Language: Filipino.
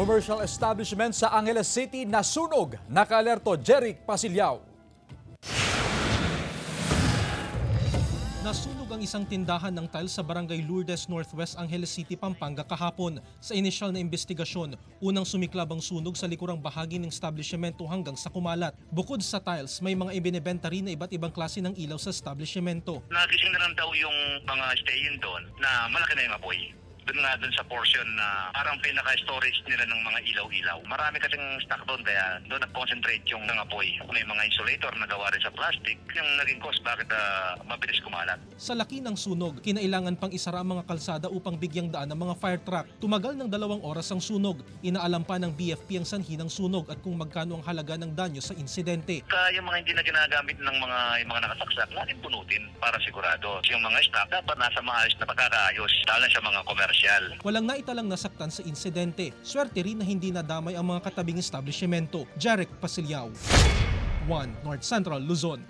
Commercial establishment sa Angeles City nasunog. Naka-alerto Jeric Pasilyao. Nasunog ang isang tindahan ng tiles sa Barangay Lourdes, Northwest Angeles City, Pampanga kahapon. Sa inisyal na investigasyon, unang sumiklab ang sunog sa likurang bahagi ng establishmento hanggang sa kumalat. Bukod sa tiles, may mga ibinebenta rin na iba't ibang klase ng ilaw sa establishmento. Nagising na lang daw yung mga stay-in doon na malaki na yung apoy. Doon nga doon sa portion na parang pinaka-storage nila ng mga ilaw-ilaw. Marami kasing stock doon kaya doon nag-concentrate yung apoy. May mga insulator na gawa rin sa plastic. Yung naging cause bakit mabilis kumalat. Sa laki ng sunog, kinailangan pang isara ang mga kalsada upang bigyang daan ng mga fire truck. Tumagal ng 2 oras ang sunog. Inaalam pa ng BFP ang sanhi ng sunog at kung magkano ang halaga ng danyo sa insidente. Kaya yung mga hindi na ginagamit ng mga nakasaksak, laging punutin para sigurado. Yung mga stock dapat nasa maayos na pagkakaayos, lalo sa mga komersyal. Walang naitalang nasaktan sa insidente. Swerte rin na hindi nadamay ang mga katabing establishmento. Jeric Pasilyao, 1 North Central Luzon.